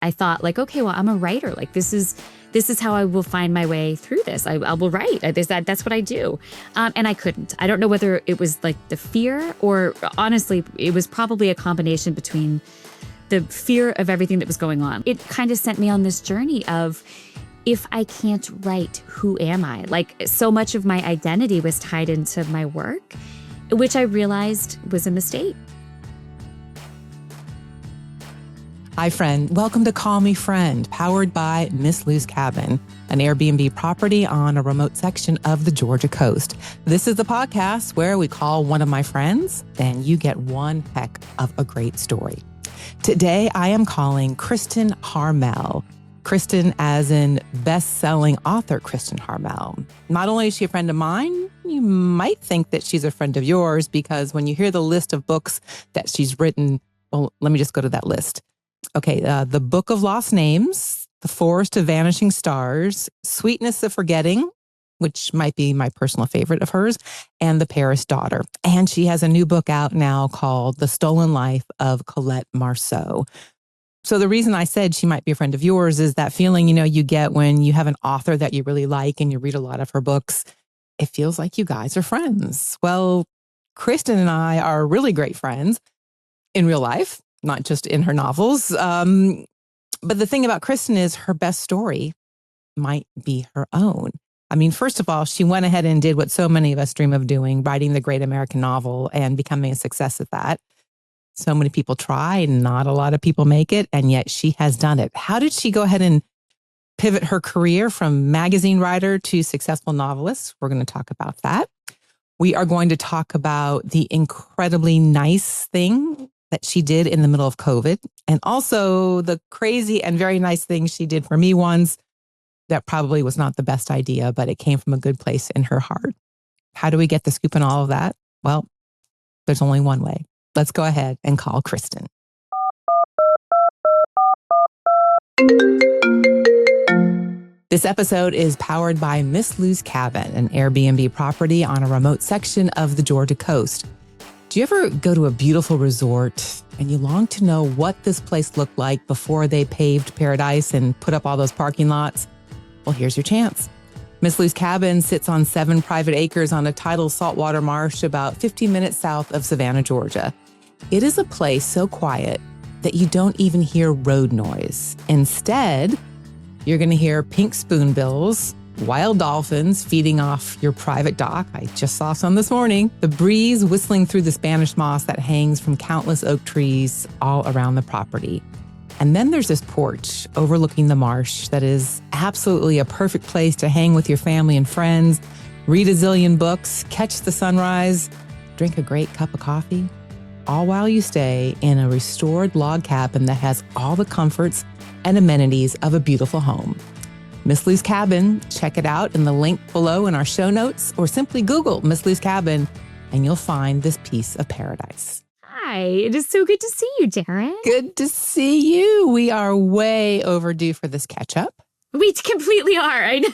I thought like, okay, well, I'm a writer. Like this is how I will find my way through this. I will write. That's what I do. And I couldn't. I don't know whether it was like the fear or honestly, it was probably a combination between the fear of everything that was going on. It kind of sent me on this journey of, if I can't write, who am I? Like so much of my identity was tied into my work, which I realized was a mistake. Hi, friend. Welcome to Call Me Friend, powered by Miss Lou's Cabin, an Airbnb property on a remote section of the Georgia coast. This is the podcast where we call one of my friends, and you get one heck of a great story. Today, I am calling Kristin Harmel. Kristin as in best-selling author Kristin Harmel. Not only is she a friend of mine, you might think that she's a friend of yours because when you hear the list of books that she's written, well, let me just go to that list. Okay, The Book of Lost Names, The Forest of Vanishing Stars, Sweetness of Forgetting, which might be my personal favorite of hers, and The Paris Daughter. And she has a new book out now called The Stolen Life of Colette Marceau. So the reason I said she might be a friend of yours is that feeling, you get when you have an author that you really like and you read a lot of her books. It feels like you guys are friends. Well, Kristin and I are really great friends in real life, not just in her novels. But the thing about Kristin is her best story might be her own. I mean, first of all, she went ahead and did what so many of us dream of doing, writing the great American novel and becoming a success at that. So many people try, not a lot of people make it, and yet she has done it. How did she go ahead and pivot her career from magazine writer to successful novelist? We're going to talk about that. We are going to talk about the incredibly nice thing that she did in the middle of COVID, and also the crazy and very nice thing she did for me once that probably was not the best idea, but it came from a good place in her heart. How do we get the scoop on all of that? Well, there's only one way. Let's go ahead and call Kristin. This episode is powered by Miss Lou's Cabin, an Airbnb property on a remote section of the Georgia coast. Do you ever go to a beautiful resort and you long to know what this place looked like before they paved paradise and put up all those parking lots? Well, here's your chance. Miss Lou's Cabin sits on 7 private acres on a tidal saltwater marsh about 15 minutes south of Savannah, Georgia. It is a place so quiet that you don't even hear road noise. Instead, you're going to hear pink spoonbills, wild dolphins feeding off your private dock. I just saw some this morning. The breeze whistling through the Spanish moss that hangs from countless oak trees all around the property. And then there's this porch overlooking the marsh that is absolutely a perfect place to hang with your family and friends, read a zillion books, catch the sunrise, drink a great cup of coffee, all while you stay in a restored log cabin that has all the comforts and amenities of a beautiful home. Miss Lou's Cabin, check it out in the link below in our show notes, or simply Google Miss Lou's Cabin and you'll find this piece of paradise. Hi, it is so good to see you, Daryn. Good to see you. We are way overdue for this catch up. We completely are, I know.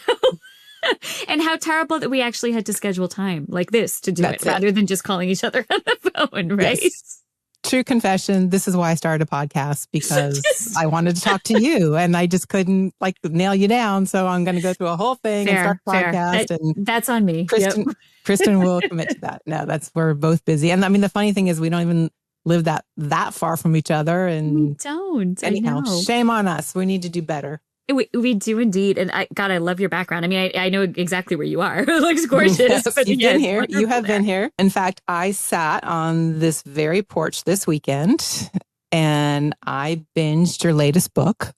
And how terrible that we actually had to schedule time like this to do it rather than just calling each other on the phone, right? Yes. True confession. This is why I started a podcast, because I wanted to talk to you and I just couldn't nail you down. So I'm going to go through a whole thing and start a podcast. That's on me. Kristin will commit to that. No, we're both busy. And I mean, the funny thing is we don't even live that far from each other. And we don't. Anyhow, shame on us. We need to do better. We do indeed. And I love your background. I mean, I know exactly where you are. It looks gorgeous. Yes, you've been here. You have been here. In fact, I sat on this very porch this weekend and I binged your latest book.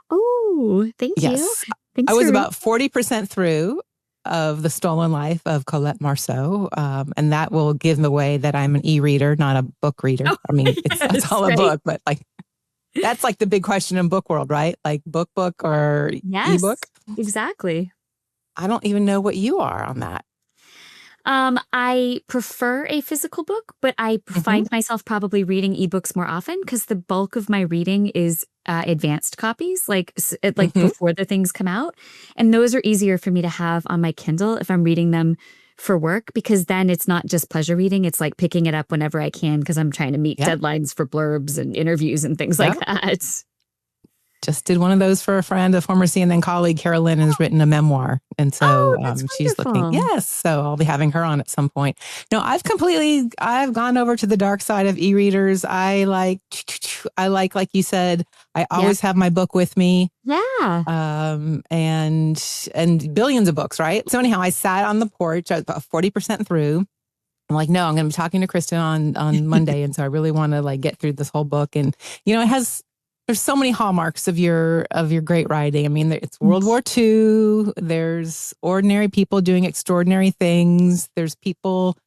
Oh, thank you. Yes. I was about 40% through of The Stolen Life of Colette Marceau. And that will give away that I'm an e-reader, not a book reader. Oh, I mean, it's all a book, but that's the big question in book world, right? Like book or ebook? Exactly. I don't even know what you are on that. I prefer a physical book, but I find myself probably reading ebooks more often because the bulk of my reading is advanced copies, before the things come out. And those are easier for me to have on my Kindle if I'm reading them for work, because then it's not just pleasure reading. It's like picking it up whenever I can because I'm trying to meet deadlines for blurbs and interviews and things like that. just did one of those for a friend, a former CNN colleague. Carolyn has written a memoir. And so That's she's looking, wonderful. yes. So I'll be having her on at some point. No, I've gone over to the dark side of e-readers. like you said, I always have my book with me. Yeah. And billions of books, right? So anyhow, I sat on the porch, I was about 40% through. I'm like, no, I'm going to be talking to Kristin on Monday. And so I really want to like get through this whole book. And, there's so many hallmarks of your great writing. I mean, it's World War II. There's ordinary people doing extraordinary things. There's people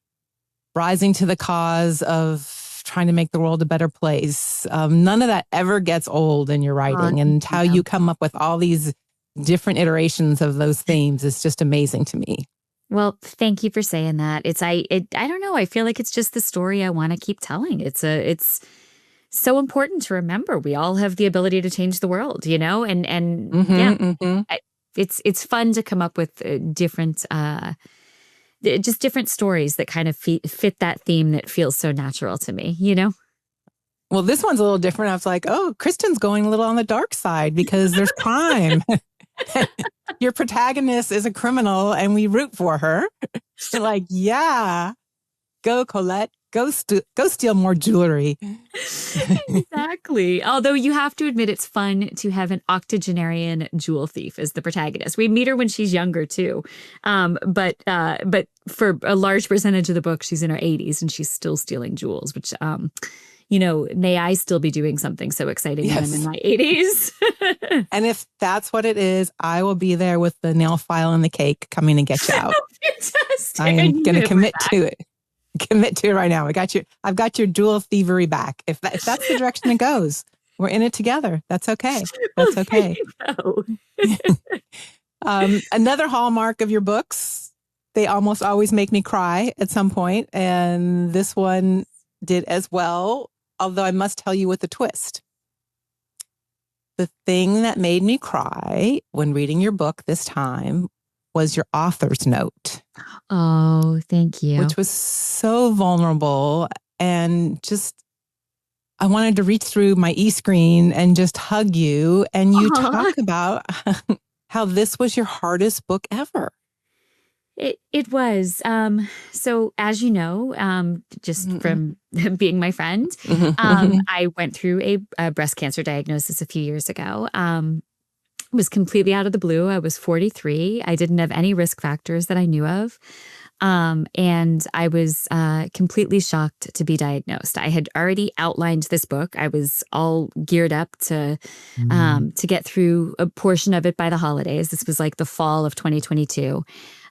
rising to the cause of trying to make the world a better place. None of that ever gets old in your writing. And how you come up with all these different iterations of those themes is just amazing to me. Well, thank you for saying that. I don't know. I feel like it's just the story I want to keep telling. It's so important to remember. We all have the ability to change the world, it's fun to come up with different stories that kind of fit that theme that feels so natural to me, Well, this one's a little different. I was like, oh, Kristin's going a little on the dark side because there's crime. Your protagonist is a criminal and we root for her. Like, yeah, go Colette, go steal more jewelry. Exactly. Although you have to admit it's fun to have an octogenarian jewel thief as the protagonist. We meet her when she's younger too. But for a large percentage of the book, she's in her 80s and she's still stealing jewels, which may I still be doing something so exciting when I'm in my 80s. And if that's what it is, I will be there with the nail file and the cake coming to get you out. Fantastic. I am going to commit to it. Commit to it right now. I've got your jewel thievery back. If that's the direction it goes, we're in it together. That's okay. That's okay. Another hallmark of your books, they almost always make me cry at some point, and this one did as well. Although I must tell you with a twist. The thing that made me cry when reading your book this time was your author's note. Oh, thank you. Which was so vulnerable, and just, I wanted to reach through my e-screen and just hug you. And you talk about how this was your hardest book ever. It was. So as you know, just from being my friend, I went through a breast cancer diagnosis a few years ago. Was completely out of the blue. I was 43. I didn't have any risk factors that I knew of. And I was completely shocked to be diagnosed. I had already outlined this book. I was all geared up to get through a portion of it by the holidays. This was like the fall of 2022.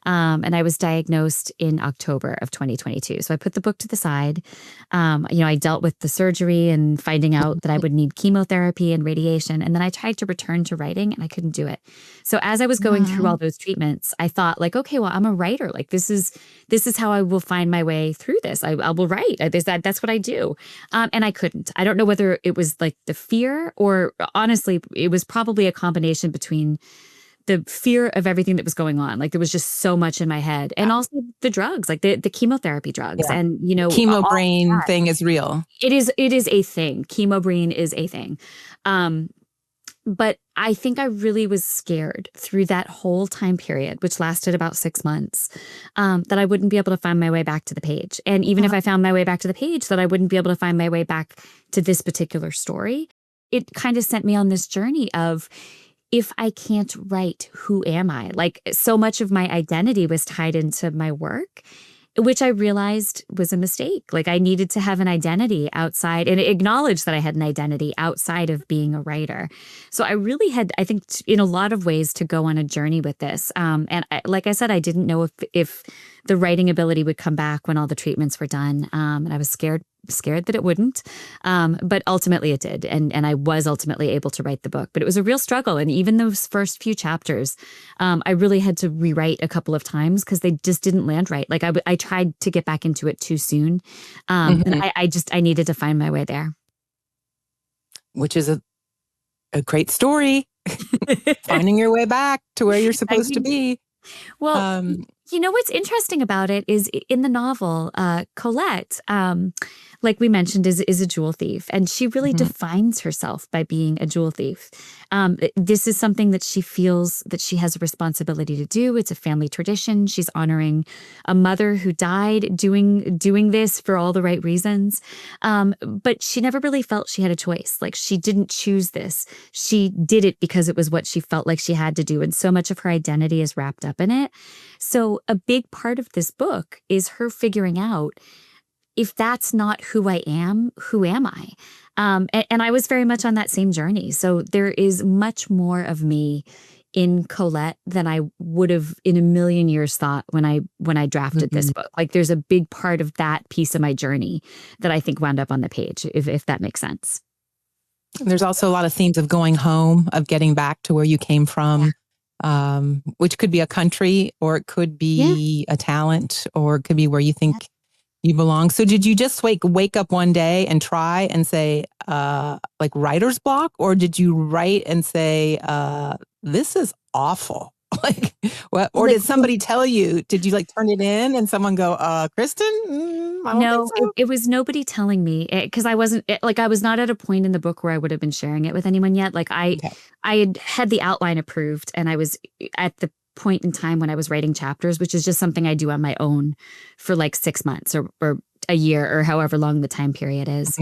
And I was diagnosed in October of 2022. So I put the book to the side. I dealt with the surgery and finding out that I would need chemotherapy and radiation. And then I tried to return to writing and I couldn't do it. So as I was going through all those treatments, I thought like, okay, well, I'm a writer. Like this is how I will find my way through this. I will write. That's what I do. And I couldn't. I don't know whether it was like the fear or honestly, it was probably a combination between the fear of everything that was going on. Like there was just so much in my head, and also the drugs, like the chemotherapy drugs, and chemo brain thing is real. It is a thing. Chemo brain is a thing. But I think I really was scared through that whole time period, which lasted about 6 months, that I wouldn't be able to find my way back to the page. And even if I found my way back to the page, that I wouldn't be able to find my way back to this particular story. It kind of sent me on this journey of, if I can't write, who am I? Like so much of my identity was tied into my work, which I realized was a mistake. Like I needed to have an identity outside and acknowledge that I had an identity outside of being a writer. So I really had, I think, in a lot of ways to go on a journey with this. Like I said, I didn't know if the writing ability would come back when all the treatments were done. And I was scared that it wouldn't. But ultimately it did. And I was ultimately able to write the book. But it was a real struggle. And even those first few chapters, I really had to rewrite a couple of times because they just didn't land right. Like I tried to get back into it too soon. And I needed to find my way there. Which is a great story. Finding your way back to where you're supposed to be. Well, You know what's interesting about it is in the novel, Colette, like we mentioned, is a jewel thief, and she really defines herself by being a jewel thief. This is something that she feels that she has a responsibility to do. It's a family tradition. She's honoring a mother who died, doing this for all the right reasons. But she never really felt she had a choice. Like, she didn't choose this. She did it because it was what she felt like she had to do, and so much of her identity is wrapped up in it. So a big part of this book is her figuring out, if that's not who I am, who am I? And I was very much on that same journey. So there is much more of me in Colette than I would have in a million years thought when I drafted this book. Like, there's a big part of that piece of my journey that I think wound up on the page, if that makes sense. There's also a lot of themes of going home, of getting back to where you came from. Which could be a country, or it could be a talent, or it could be where you think you belong. So did you just wake up one day and try and say, like, writer's block? Or did you write and say, this is awful? Like, what? Or did somebody tell you, did you like turn it in and someone go, Kristin? I don't No, think so. it was nobody telling me, because I wasn't like, I was not at a point in the book where I would have been sharing it with anyone yet. Like, I had the outline approved, and I was at the point in time when I was writing chapters, which is just something I do on my own for like 6 months or a year, or however long the time period is.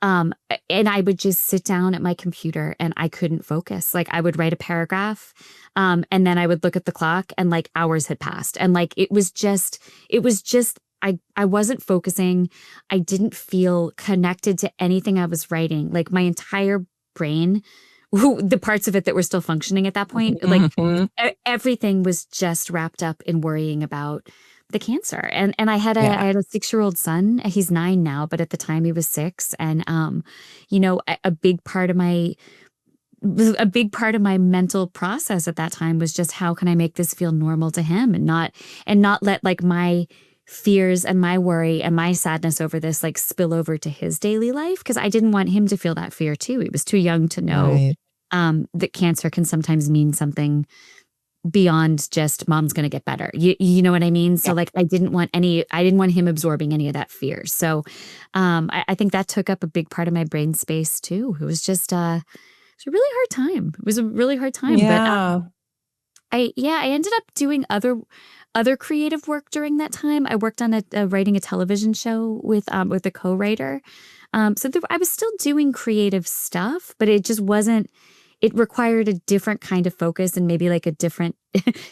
And I would just sit down at my computer and I couldn't focus. Like, I would write a paragraph, and then I would look at the clock, and like hours had passed. And like, it was just, I wasn't focusing. I didn't feel connected to anything I was writing. Like, my entire brain, the parts of it that were still functioning at that point, like everything was just wrapped up in worrying about the cancer. And I had a 6-year-old son. He's 9 now, but at the time he was 6. And you know, a big part of my mental process at that time was just, how can I make this feel normal to him, and not let like my fears and my worry and my sadness over this like spill over to his daily life, because I didn't want him to feel that fear too. He was too young to know that cancer can sometimes mean something beyond just mom's going to get better. You know what I mean? So like, I didn't want him absorbing any of that fear. So I think that took up a big part of my brain space too. It was just it's a really hard time. It was a really hard time. Yeah. But I ended up doing other creative work during that time. I worked on writing a television show with a co-writer. So I was still doing creative stuff, but it just wasn't. It required a different kind of focus and maybe like a different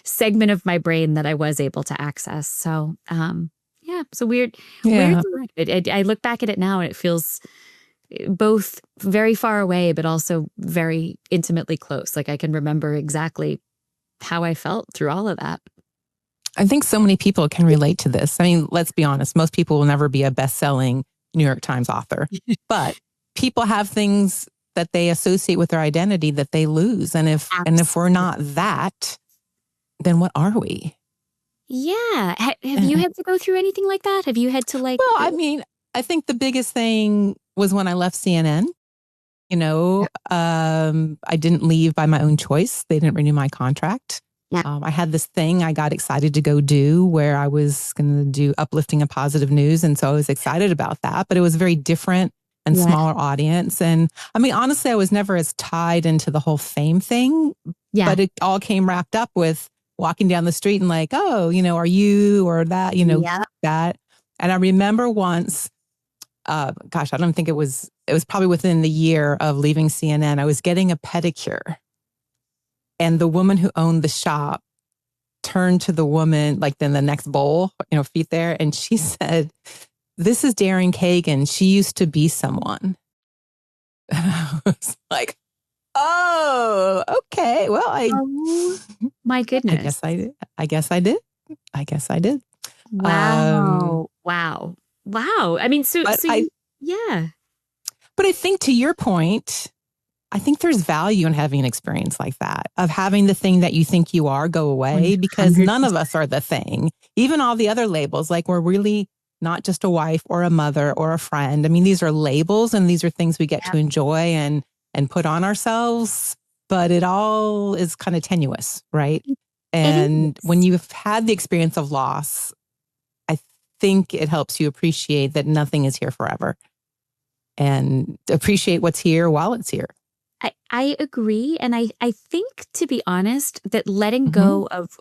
segment of my brain that I was able to access. So it's a weird time. I look back at it now and it feels both very far away, but also very intimately close. Like, I can remember exactly how I felt through all of that. I think so many people can relate to this. I mean, let's be honest. Most people will never be a best-selling New York Times author, but people have things that they associate with their identity that they lose. And if we're not that, then what are we? Yeah. Have you had to go through anything like that? Have you had to like? Well, I mean, I think the biggest thing was when I left CNN. You know, I didn't leave by my own choice. They didn't renew my contract. I had this thing I got excited to go do where I was going to do uplifting and positive news. And so I was excited about that, but it was very different and smaller audience. And I mean, honestly, I was never as tied into the whole fame thing, but it all came wrapped up with walking down the street and like, oh, you know, are you or that, you know, that. And I remember once, I don't think it was probably within the year of leaving CNN, I was getting a pedicure. And the woman who owned the shop turned to the woman, like in the next bowl, you know, feet there. And she said, "This is Daryn Kagan. She used to be someone." And I was like, oh, okay. Well, oh my goodness. I guess I did. Wow. I mean, But I think, to your point, I think there's value in having an experience like that, of having the thing that you think you are go away, because none of us are the thing. Even all the other labels, like, we're really not just a wife or a mother or a friend. I mean, these are labels and these are things we get to enjoy and put on ourselves, but it all is kind of tenuous, right? And when you've had the experience of loss, I think it helps you appreciate that nothing is here forever and appreciate what's here while it's here. I agree. And I think, to be honest, that letting go of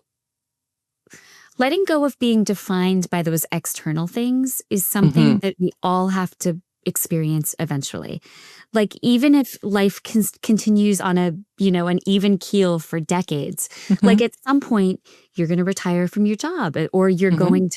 being defined by those external things is something that we all have to experience eventually. Like, even if life continues on an even keel for decades, like at some point you're going to retire from your job, or you're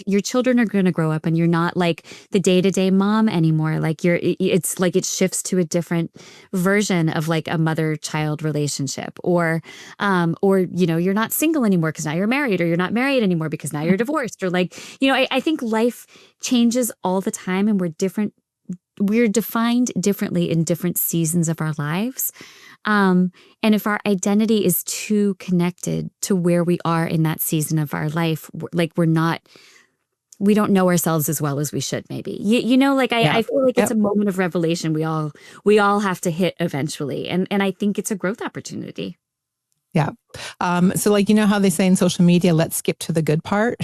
your children are going to grow up and you're not like the day-to-day mom anymore. Like it's like it shifts to a different version of like a mother-child relationship, or you're not single anymore because now you're married, or you're not married anymore because now you're divorced, or like, I think life changes all the time and we're defined differently in different seasons of our lives. And if our identity is too connected to where we are in that season of our life, like we don't know ourselves as well as we should, maybe. I feel like it's a moment of revelation we all have to hit eventually. And I think it's a growth opportunity. Yeah. So like, how they say in social media, let's skip to the good part.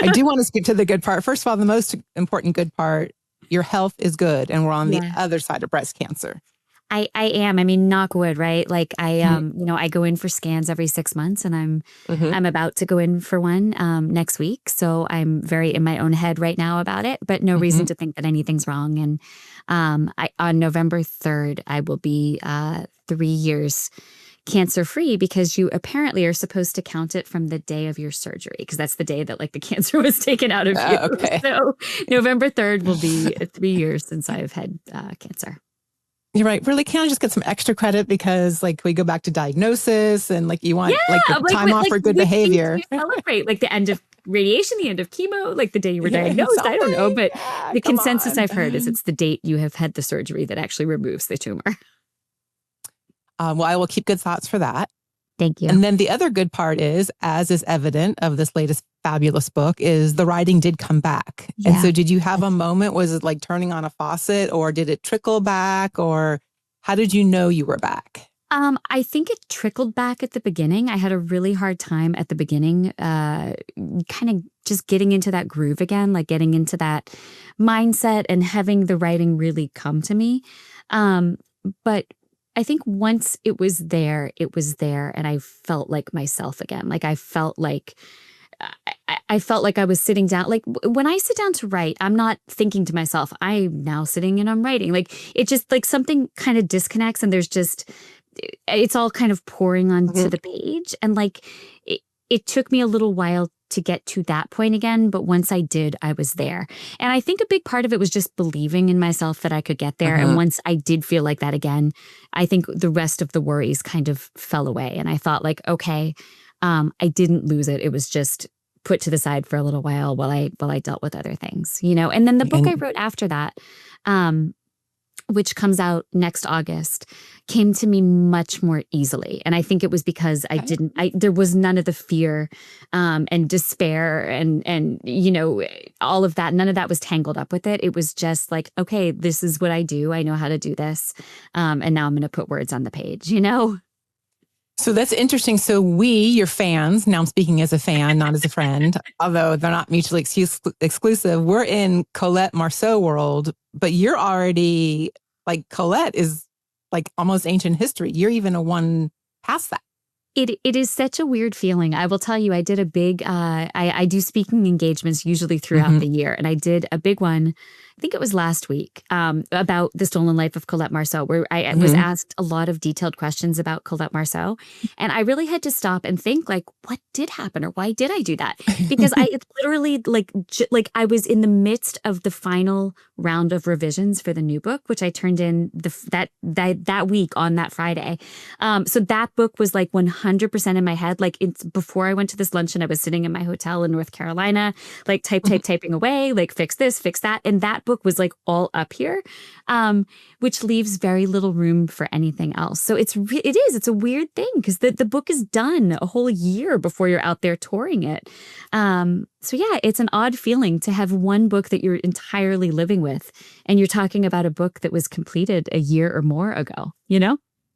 I do want to skip to the good part. First of all, the most important good part, your health is good, and we're on the other side of breast cancer. I am. I mean, knock wood, right? Like I go in for scans every 6 months, and I'm about to go in for one next week. So I'm very in my own head right now about it, but no reason to think that anything's wrong. And on November 3rd, I will be 3 years cancer-free, because you apparently are supposed to count it from the day of your surgery, because that's the day that like the cancer was taken out of you. Okay. So November 3rd will be 3 years since I've had cancer. You're right. Really, can I just get some extra credit because like we go back to diagnosis and like you want the time off for good behavior. Celebrate like the end of radiation, the end of chemo, like the day you were diagnosed. I don't know, but the consensus I've heard is it's the date you have had the surgery that actually removes the tumor. Well, I will keep good thoughts for that. Thank you. And then the other good part is, as is evident of this latest fabulous book, is the writing did come back. Yeah. And so did you have a moment? Was it like turning on a faucet, or did it trickle back, or how did you know you were back? I think it trickled back at the beginning. I had a really hard time at the beginning, kind of just getting into that groove again, like getting into that mindset and having the writing really come to me. But I think once it was there, and I felt like myself again. Like I felt like I was sitting down. Like when I sit down to write, I'm not thinking to myself, I'm now sitting and I'm writing. Like it just like something kind of disconnects, and it's all kind of pouring onto the page. And like it took me a little while to get to that point again. But once I did, I was there. And I think a big part of it was just believing in myself that I could get there. And once I did feel like that again, I think the rest of the worries kind of fell away. And I thought like, okay, I didn't lose it. It was just put to the side for a little while while I dealt with other things, And then the book I wrote after that, which comes out next August, came to me much more easily. And I think it was because there was none of the fear and despair and all of that. None of that was tangled up with it. It was just like, okay, this is what I do. I know how to do this. And now I'm going to put words on the page, So that's interesting. So your fans, now I'm speaking as a fan, not as a friend, although they're not mutually exclusive. We're in Colette Marceau world, but you're already like Colette is like almost ancient history. You're even a one past that. It is such a weird feeling. I will tell you, I did a big, I do speaking engagements usually throughout the year. And I did a big one, I think it was last week, about the stolen life of Colette Marceau, where I was asked a lot of detailed questions about Colette Marceau. And I really had to stop and think like, what did happen, or why did I do that? Because it's literally like I was in the midst of the final round of revisions for the new book, which I turned in that week on that Friday. So that book was like 100% in my head. Like it's before I went to this luncheon, I was sitting in my hotel in North Carolina, like typing away, like fix this, fix that. And that book was like all up here, which leaves very little room for anything else. So it's a weird thing because the book is done a whole year before you're out there touring it. So yeah, it's an odd feeling to have one book that you're entirely living with, and you're talking about a book that was completed a year or more ago,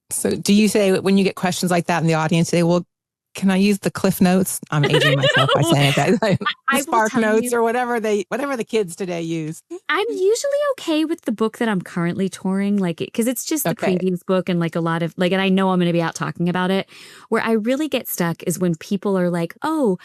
So do you say when you get questions like that in the audience, say, well, can I use the Cliff Notes? I'm aging myself by saying it. The I will Spark tell Notes you, or whatever the kids today use. I'm usually okay with the book that I'm currently touring, like, because it's just the Okay. previous book and like a lot of like, and I know I'm going to be out talking about it. Where I really get stuck is when people are like, "Oh,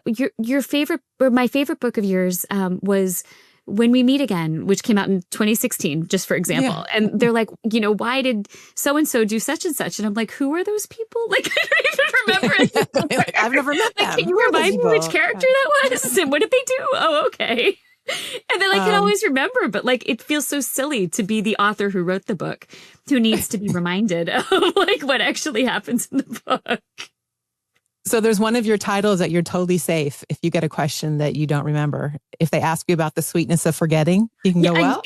your favorite or my favorite book of yours was When We Meet Again," which came out in 2016, just for example. Yeah. And they're like, why did so and so do such and such? And I'm like, who are those people? Like, I don't even remember it. Like, I've never met them. Like, can you Who are those remind me which people? character that was and what did they do? Oh, okay. And then I can always remember, but like it feels so silly to be the author who wrote the book who needs to be reminded of like what actually happens in the book. So there's one of your titles that you're totally safe if you get a question that you don't remember. If they ask you about the sweetness of forgetting, you can go, well,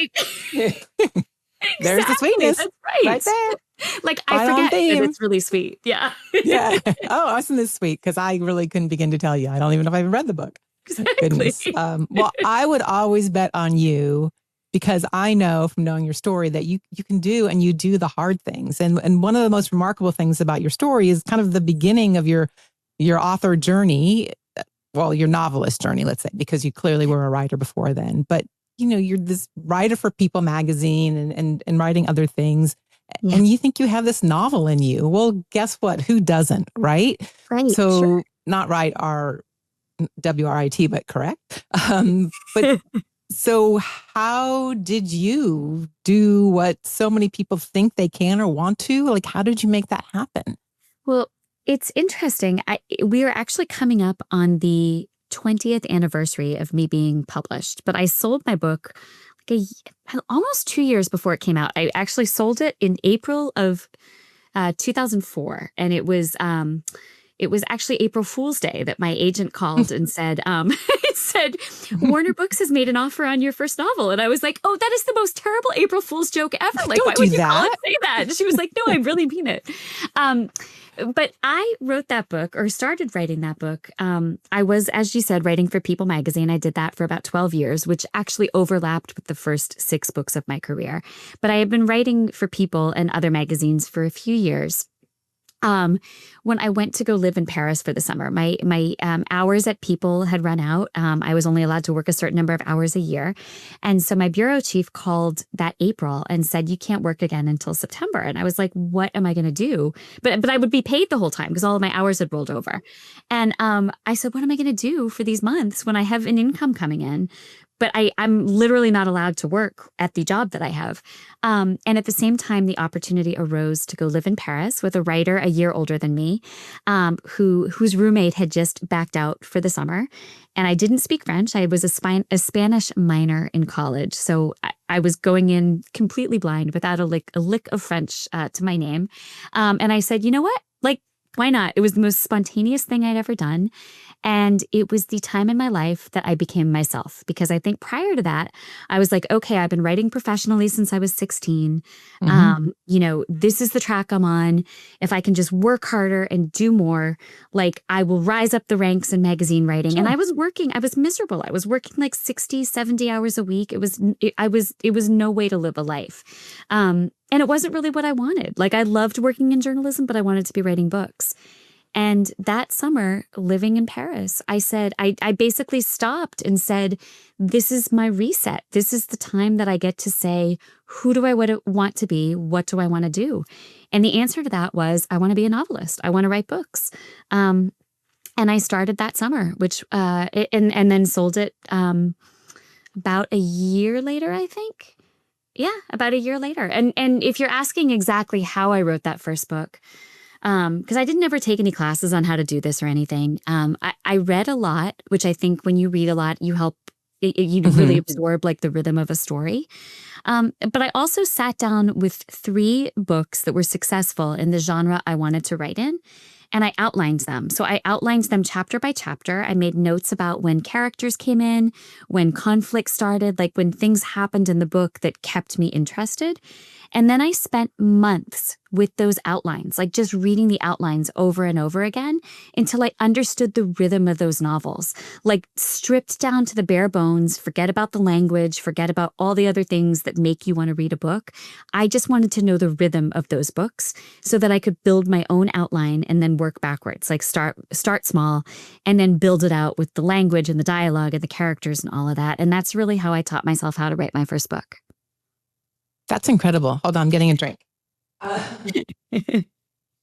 there's the sweetness. That's right. Right there. Like I forget that theme. it's really sweet. Yeah. Yeah. Oh, isn't this sweet? Because I really couldn't begin to tell you. I don't even know if I even read the book. Exactly. Goodness. Well, I would always bet on you because I know from knowing your story that you can do and you do the hard things. And one of the most remarkable things about your story is kind of the beginning of your author journey. Well, your novelist journey, let's say, because you clearly were a writer before then. But you're this writer for People magazine and writing other things. Yeah. And you think you have this novel in you. Well, guess what? Who doesn't, right? Right. So sure. not write WRIT, but correct. But so how did you do what so many people think they can or want to? Like, how did you make that happen? Well, it's interesting. We are actually coming up on the 20th anniversary of me being published, but I sold my book like almost 2 years before it came out. I actually sold it in April of 2004, and it was actually April Fool's Day that my agent called and said, it said, Warner Books has made an offer on your first novel. And I was like, oh, that is the most terrible April Fool's joke ever. Like, Don't why do would you that. call and say that? And she was like, no, I really mean it. But I wrote that book or started writing that book. I was, as you said, writing for People magazine. I did that for about 12 years, which actually overlapped with the first 6 books of my career. But I had been writing for People and other magazines for a few years. When I went to go live in Paris for the summer, my hours at People had run out. I was only allowed to work a certain number of hours a year. And so my bureau chief called that April and said, you can't work again until September. And I was like, what am I going to do? But I would be paid the whole time because all of my hours had rolled over. And I said, what am I going to do for these months when I have an income coming in? But I'm literally not allowed to work at the job that I have. And at the same time, the opportunity arose to go live in Paris with a writer a year older than me, whose roommate had just backed out for the summer. And I didn't speak French. I was a Spanish minor in college. So I was going in completely blind without a lick of French to my name. And I said, you know what? Like, why not? It was the most spontaneous thing I'd ever done. And it was the time in my life that I became myself, because I think prior to that, I was like, okay, I've been writing professionally since I was 16. Mm-hmm. This is the track I'm on. If I can just work harder and do more, like I will rise up the ranks in magazine writing. Sure. And I was miserable. I was working like 60, 70 hours a week. It was no way to live a life. And it wasn't really what I wanted. Like I loved working in journalism, but I wanted to be writing books. And that summer, living in Paris, I said, I basically stopped and said, this is my reset. This is the time that I get to say, who do I want to be? What do I want to do? And the answer to that was, I want to be a novelist. I want to write books. And I started that summer, which and then sold it about a year later, I think. Yeah, about a year later. And if you're asking exactly how I wrote that first book, because I didn't ever take any classes on how to do this or anything. I read a lot, which I think when you read a lot, you really absorb like the rhythm of a story. But I also sat down with 3 books that were successful in the genre I wanted to write in. And I outlined them. So I outlined them chapter by chapter. I made notes about when characters came in, when conflict started, like when things happened in the book that kept me interested. And then I spent months with those outlines, like just reading the outlines over and over again until I understood the rhythm of those novels, like stripped down to the bare bones, forget about the language, forget about all the other things that make you want to read a book. I just wanted to know the rhythm of those books so that I could build my own outline and then work backwards, like start small and then build it out with the language and the dialogue and the characters and all of that. And that's really how I taught myself how to write my first book. That's incredible. Hold on, I'm getting a drink.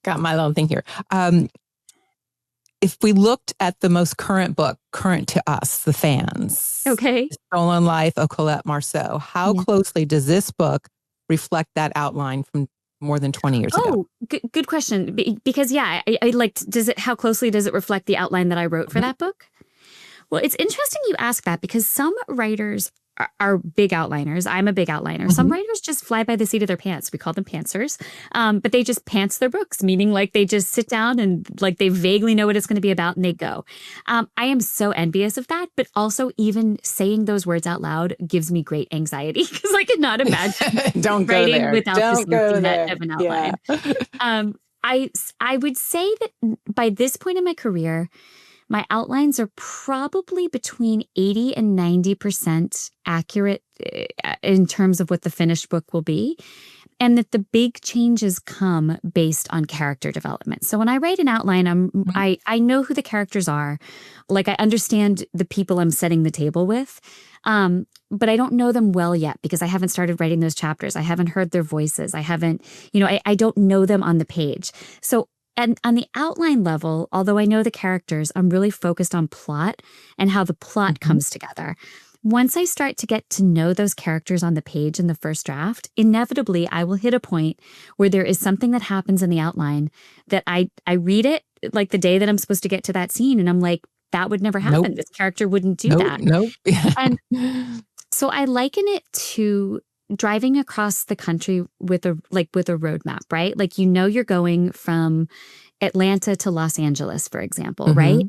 Got my little thing here. If we looked at the most current book, current to us, the fans, Okay. The Stolen Life of Colette Marceau, how closely does this book reflect that outline from more than 20 years ago? Good question. Because I like, how closely does it reflect the outline that I wrote for that book? Well, it's interesting you ask that because some writers are big outliners. I'm a big outliner. Some writers just fly by the seat of their pants. We call them pantsers. But they just pants their books, meaning like they just sit down and like they vaguely know what it's going to be about and they go. I am so envious of that. But also even saying those words out loud gives me great anxiety because I could not imagine writing without this net of an outline. Yeah. I would say that by this point in my career, my outlines are probably between 80 and 90% accurate in terms of what the finished book will be, and that the big changes come based on character development. So when I write an outline, I know who the characters are. Like I understand the people I'm setting the table with, but I don't know them well yet because I haven't started writing those chapters. I haven't heard their voices. I haven't, I don't know them on the page. So and on the outline level, although I know the characters, I'm really focused on plot and how the plot comes together. Once I start to get to know those characters on the page in the first draft, inevitably I will hit a point where there is something that happens in the outline that I read it like the day that I'm supposed to get to that scene. And I'm like, that would never happen. This character wouldn't do that. And so I liken it to driving across the country with a roadmap, right? Like, you're going from Atlanta to Los Angeles, for example, right?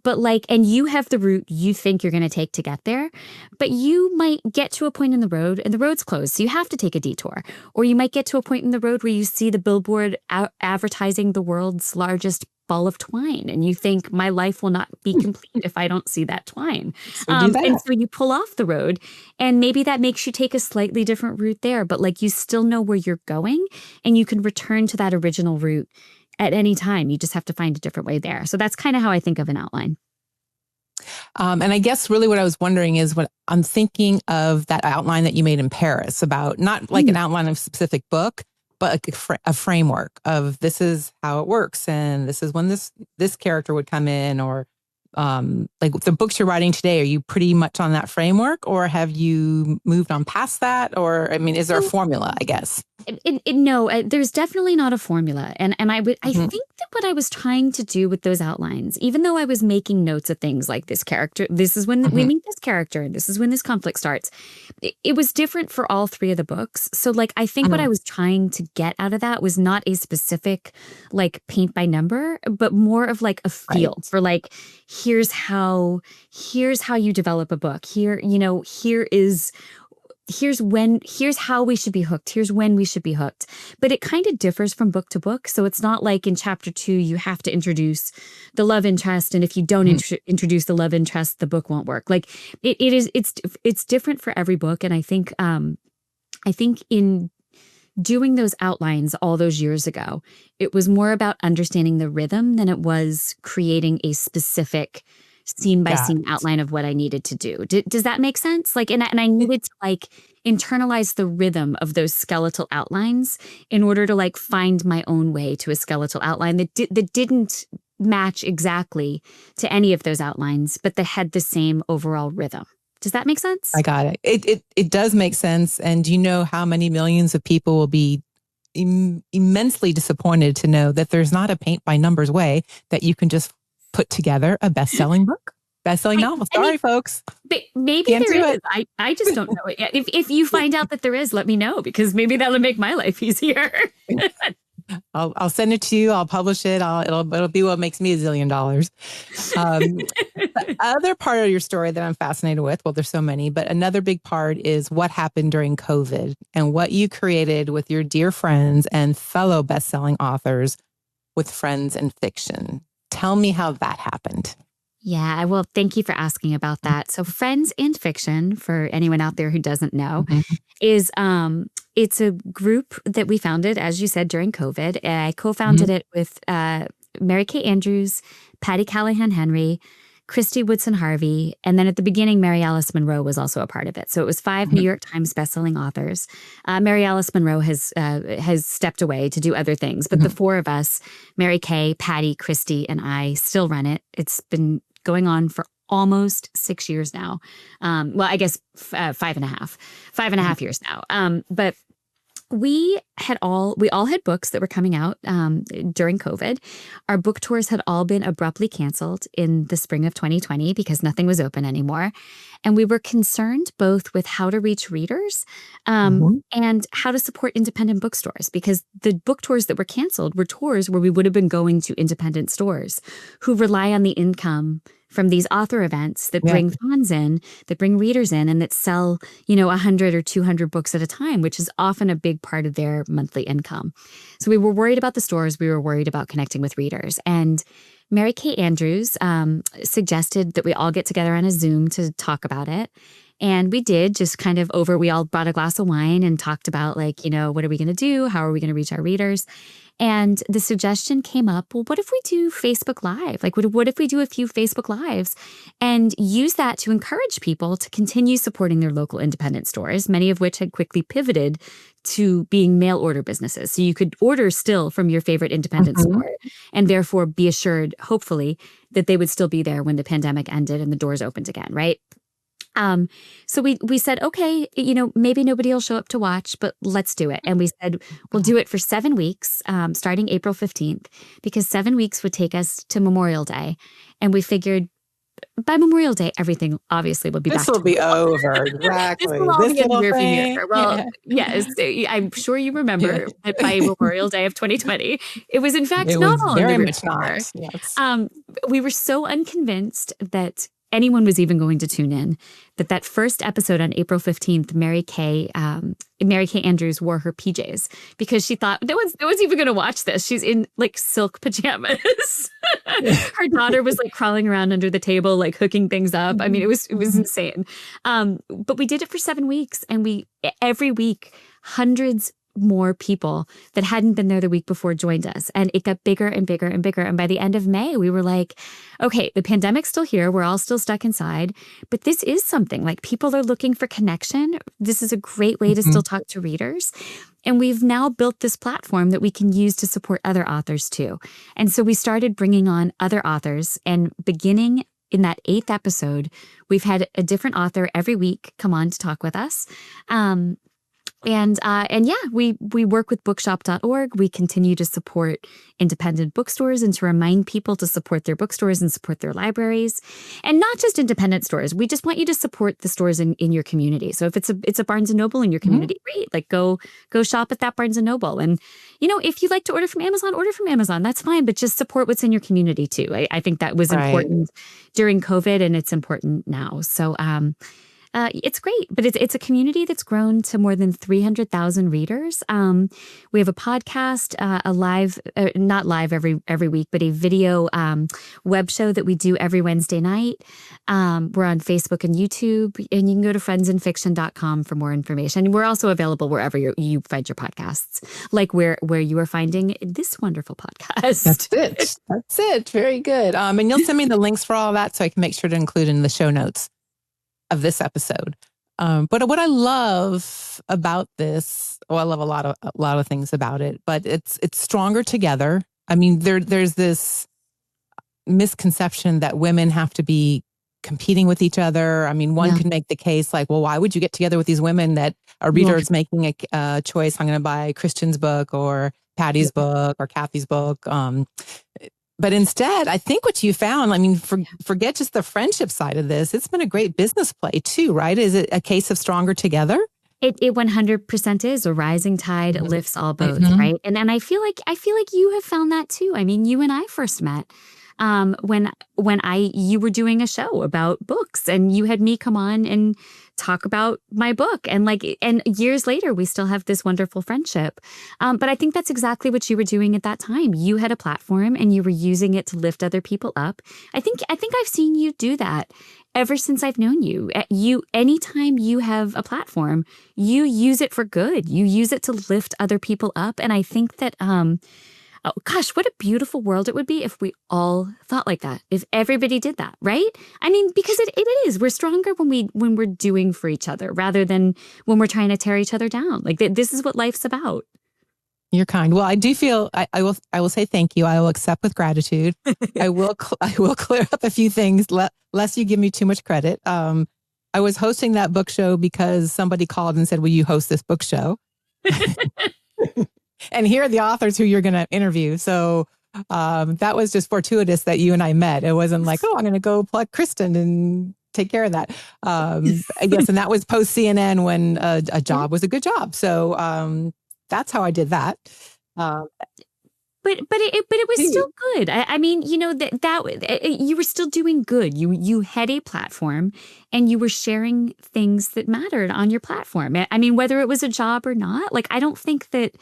But and you have the route you think you're going to take to get there, but you might get to a point in the road and the road's closed. So you have to take a detour. Or you might get to a point in the road where you see the billboard advertising the world's largest ball of twine. And you think my life will not be complete if I don't see that twine. And so you pull off the road and maybe that makes you take a slightly different route there, but you still know where you're going and you can return to that original route at any time. You just have to find a different way there. So that's kind of how I think of an outline. And I guess really what I was wondering is when I'm thinking of that outline that you made in Paris about not like an outline of a specific book, but a framework of this is how it works. And this is when this character would come in, or like the books you're writing today, are you pretty much on that framework or have you moved on past that? Or, I mean, is there a formula, I guess? No, there's definitely not a formula. And I think that what I was trying to do with those outlines, even though I was making notes of things like this character, this is when we meet this character, and this is when this conflict starts, it was different for all three of the books. So I think what I was trying to get out of that was not a specific paint by number, but more of a feel for here's how you develop a book. Here's how we should be hooked. Here's when we should be hooked. But it kind of differs from book to book. So it's not like in chapter 2, you have to introduce the love interest. And if you don't introduce the love interest, the book won't work. It's different for every book. And I think in doing those outlines all those years ago, it was more about understanding the rhythm than it was creating a specific scene by scene outline of what I needed to do. Does that make sense? And I needed to internalize the rhythm of those skeletal outlines in order to find my own way to a skeletal outline that didn't match exactly to any of those outlines, but that had the same overall rhythm. Does that make sense? I got it. It does make sense. And do you know how many millions of people will be immensely disappointed to know that there's not a paint by numbers way that you can just put together a best-selling book, best-selling novel? Sorry, folks. Maybe there is. I just don't know it yet. If you find out that there is, let me know, because maybe that'll make my life easier. I'll send it to you. I'll publish it. It'll be what makes me $1 zillion. The other part of your story that I'm fascinated with, well, there's so many, but another big part is what happened during COVID and what you created with your dear friends and fellow best-selling authors with Friends in Fiction. Tell me how that happened. Yeah, well, thank you for asking about that. So Friends in Fiction, for anyone out there who doesn't know, is it's a group that we founded, as you said, during COVID. I co-founded it with Mary Kay Andrews, Patty Callahan Henry, Christy Woodson Harvey, and then at the beginning, Mary Alice Monroe was also a part of it. So it was 5 New York Times bestselling authors. Mary Alice Monroe has stepped away to do other things, but the four of us, Mary Kay, Patty, Christy, and I, still run it. It's been going on for almost 6 years now. Well, I guess 5.5 years now. But we all had books that were coming out during COVID. Our book tours had all been abruptly canceled in the spring of 2020 because nothing was open anymore. And we were concerned both with how to reach readers and how to support independent bookstores, because the book tours that were canceled were tours where we would have been going to independent stores who rely on the income from these author events that bring fans in, that bring readers in, and that sell, 100 or 200 books at a time, which is often a big part of their monthly income. So we were worried about the stores. We were worried about connecting with readers. And Mary Kay Andrews suggested that we all get together on a Zoom to talk about it. And we did, just kind of we all brought a glass of wine and talked about what are we going to do? How are we going to reach our readers? And the suggestion came up, well, what if we do Facebook Live? What if we do a few Facebook Lives and use that to encourage people to continue supporting their local independent stores, many of which had quickly pivoted to being mail order businesses. So you could order still from your favorite independent store and therefore be assured, hopefully, that they would still be there when the pandemic ended and the doors opened again, right? So we said, okay, maybe nobody will show up to watch, but let's do it. And we said, we'll do it for 7 weeks, starting April 15th, because 7 weeks would take us to Memorial Day. And we figured by Memorial Day, everything obviously would be back. This will be over. Exactly. This will all be in the rearview mirror. Well, yes, I'm sure you remember that by Memorial Day of 2020, it was in fact not all in the rearview mirror. Yes. We were so unconvinced that anyone was even going to tune in, that first episode on April 15th, Mary Kay Andrews wore her PJs because she thought no one's even going to watch this. She's in silk pajamas. Her daughter was crawling around under the table, hooking things up. I mean, it was insane. But we did it for 7 weeks, and every week, hundreds more people that hadn't been there the week before joined us, and it got bigger and bigger and bigger. And by the end of May, we were like, okay, the pandemic's still here. We're all still stuck inside, but this is something. People are looking for connection. This is a great way to still talk to readers. And we've now built this platform that we can use to support other authors too. And so we started bringing on other authors, and beginning in that 8th episode, we've had a different author every week come on to talk with us. And we work with bookshop.org. We continue to support independent bookstores and to remind people to support their bookstores and support their libraries, and not just independent stores. We just want you to support the stores in your community. So if it's a Barnes & Noble in your community, great. Go shop at that Barnes & Noble. And, if you like to order from Amazon, that's fine. But just support what's in your community too. I think that was important during COVID, and it's important now. So, it's great, but it's a community that's grown to more than 300,000 readers. We have a podcast, a live, not live every week, but a video web show that we do every Wednesday night. We're on Facebook and YouTube, and you can go to friendsandfiction.com for more information. We're also available wherever you find your podcasts, like where you are finding this wonderful podcast. That's it. Very good. And you'll send me the links for all of that so I can make sure to include in the show notes of this episode. But what I love about this, I love a lot of things about it, but it's stronger together. I mean, there's this misconception that women have to be competing with each other. I mean, one could make the case well, why would you get together with these women that a reader is making a choice? I'm going to buy Kristin's book or Patty's book or Kathy's book. But instead, I think what you found, forget just the friendship side of this. It's been a great business play too, right? Is it a case of stronger together? It 100% is. A rising tide lifts all boats, right? And I feel like you have found that too. I mean, you and I first met when you were doing a show about books, and you had me come on and talk about my book, and years later we still have this wonderful friendship. But I think that's exactly what you were doing at that time. You had a platform and you were using it to lift other people up. I think I've seen you do that ever since I've known you. Anytime you have a platform, you use it for good. You use it to lift other people up. And I think that Oh gosh, what a beautiful world it would be if we all thought like that. If everybody did that, right? I mean, because it is. We're stronger when we're doing for each other rather than when we're trying to tear each other down. Like this is what life's about. You're kind. Well, I do feel I will say thank you. I will accept with gratitude. I will clear up a few things lest you give me too much credit. I was hosting that book show because somebody called and said, "Will you host this book show?" And here are the authors who you're going to interview. So that was just fortuitous that you and I met. It wasn't like, oh, I'm going to go plug Kristin and take care of that. I guess, and that was post CNN when a job was a good job. So that's how I did that. But it was still good. I mean, you know, that you were still doing good. You had a platform and you were sharing things that mattered on your platform. I mean, whether it was a job or not, like I don't think that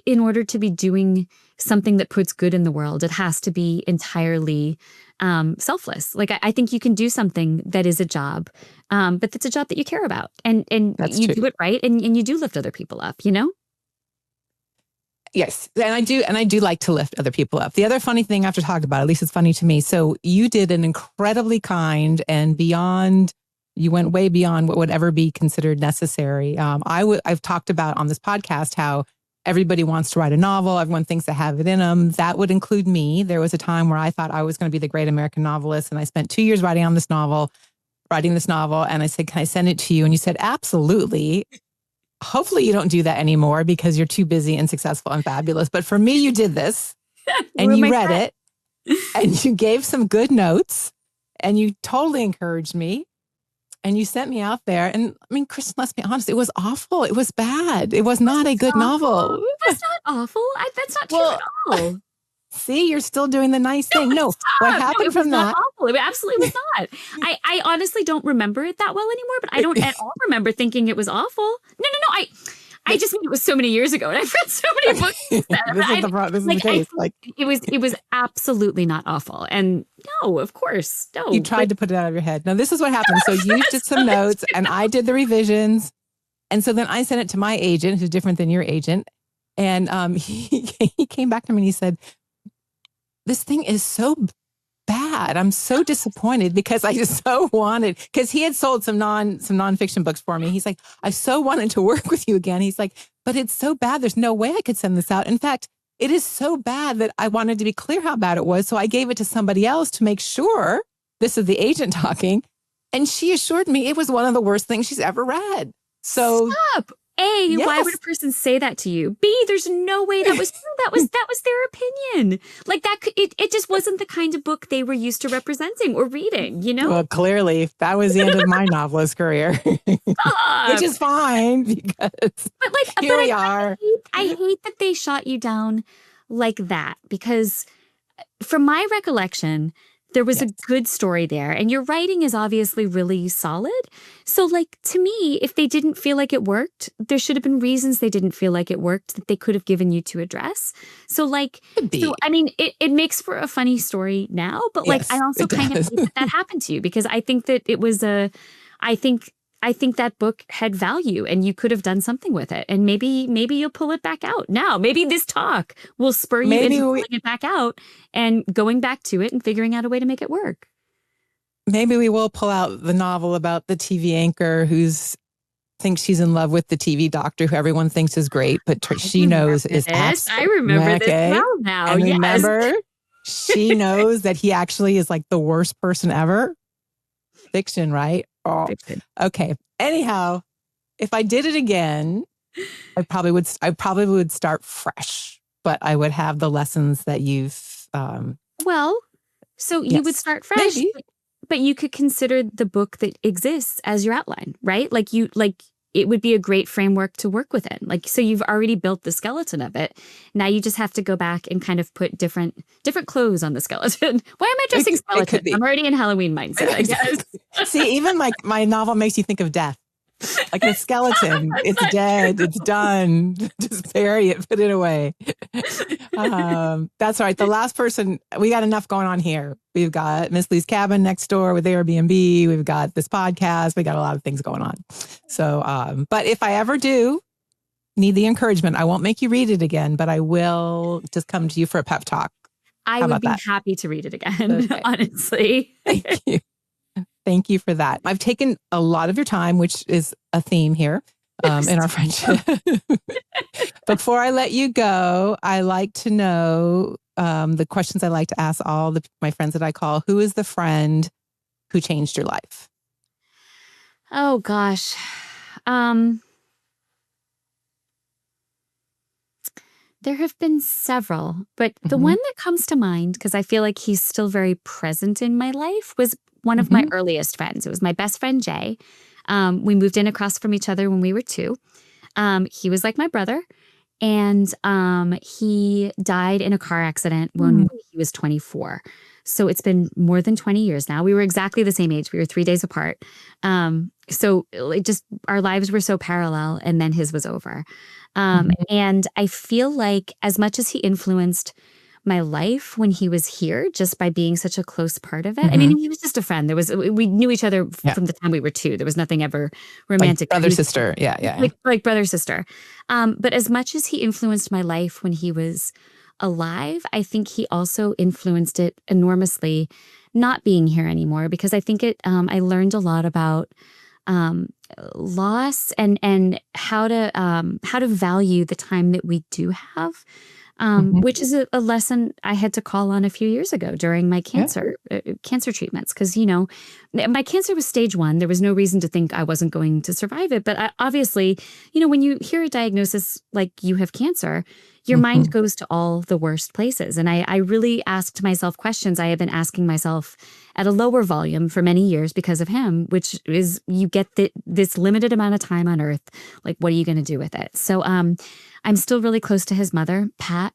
in order to be doing something that puts good in the world, it has to be entirely selfless. Like I think you can do something that is a job, but that's a job that you care about, and you do it right, and you do lift other people up. You know. Yes. And I do like to lift other people up. The other funny thing I have to talk about, at least it's funny to me. So you did an incredibly kind and you went way beyond what would ever be considered necessary. I've talked about on this podcast how everybody wants to write a novel. Everyone thinks they have it in them. That would include me. There was a time where I thought I was going to be the great American novelist. And I spent 2 years writing this novel. And I said, can I send it to you? And you said, absolutely. Hopefully you don't do that anymore because you're too busy and successful and fabulous. But for me, you did this and you read it and you gave some good notes and you totally encouraged me and you sent me out there. And I mean, Kristin, let's be honest, it was awful. It was bad. It was not a good novel. That's not awful. That's not true at all. See, you're still doing the nice thing. No, what happened from that? Awful. It absolutely was not. I honestly don't remember it that well anymore, but I don't at all remember thinking it was awful. No. I just mean it was so many years ago, and I've read so many books. This is the case. It was absolutely not awful. And no, of course, no. You tried to put it out of your head. Now, this is what happened. So you did some notes, and I did the revisions, and so then I sent it to my agent, who's different than your agent, and he came back to me and he said, this thing is so bad. I'm so disappointed because I just so wanted, because he had sold some nonfiction books for me. He's like, I so wanted to work with you again. He's like, but it's so bad. There's no way I could send this out. In fact, it is so bad that I wanted to be clear how bad it was. So I gave it to somebody else to make sure. This is the agent talking. And she assured me it was one of the worst things she's ever read. So stop. A, yes. Why would a person say that to you? B, there's no way that was true. That was their opinion. Like that, it just wasn't the kind of book they were used to representing or reading, you know? Well, clearly that was the end of my novelist career, which is fine because here we are. I hate that they shot you down like that because from my recollection, there was a good story there and your writing is obviously really solid. So like, to me, if they didn't feel like it worked, there should have been reasons they didn't feel like it worked that they could have given you to address. So like, I mean, it makes for a funny story now, but like, I also kind of hate that happened to you because I think that it was I think that book had value and you could have done something with it. And maybe you'll pull it back out now. Maybe this talk will spur you into pulling it back out and going back to it and figuring out a way to make it work. Maybe we will pull out the novel about the TV anchor thinks she's in love with the TV doctor who everyone thinks is great, but she knows is I remember this now. And remember, she knows that he actually is like the worst person ever. Fiction, right? Oh, okay. Anyhow, if I did it again, I probably would start fresh, but I would have the lessons that you've. You would start fresh, but you could consider the book that exists as your outline, right? It would be a great framework to work within. So you've already built the skeleton of it. Now you just have to go back and kind of put different clothes on the skeleton. Why am I dressing skeleton? I'm already in Halloween mindset, I guess. See, even like my novel makes you think of death. Like a skeleton, it's dead, it's done. Just bury it, put it away. That's right. The last person, we got enough going on here. We've got Miss Lou's cabin next door with Airbnb. We've got this podcast. We got a lot of things going on. So, but if I ever do, need the encouragement, I won't make you read it again, but I will just come to you for a pep talk. I How would about be that? happy to read it again, Okay. honestly. Thank you. Thank you for that. I've taken a lot of your time, which is a theme here in our friendship. Before I let you go, I like to know the questions I like to ask all my friends that I call. Who is the friend who changed your life? Oh gosh. There have been several, but the one that comes to mind, because I feel like he's still very present in my life, was one of my earliest friends. It was my best friend, Jay. We moved in across from each other when we were 2. He was like my brother, and he died in a car accident when he was 24. So it's been more than 20 years now. We were exactly the same age. We were 3 days apart. So it just, our lives were so parallel, and then his was over. And I feel like as much as he influenced my life when he was here, just by being such a close part of it. I mean, he was just a friend. We knew each other from the time we were 2. There was nothing ever romantic. Like brother, sister. Yeah. Like brother, sister. But as much as he influenced my life when he was alive, I think he also influenced it enormously not being here anymore, because I think I learned a lot about loss and how to value the time that we do have, which is a lesson I had to call on a few years ago during my cancer treatments. Because, my cancer was stage 1. There was no reason to think I wasn't going to survive it. But obviously, when you hear a diagnosis like you have cancer, your mind goes to all the worst places. And I really asked myself questions I have been asking myself at a lower volume for many years because of him, which is, you get this limited amount of time on earth. Like, what are you going to do with it? So I'm still really close to his mother, Pat.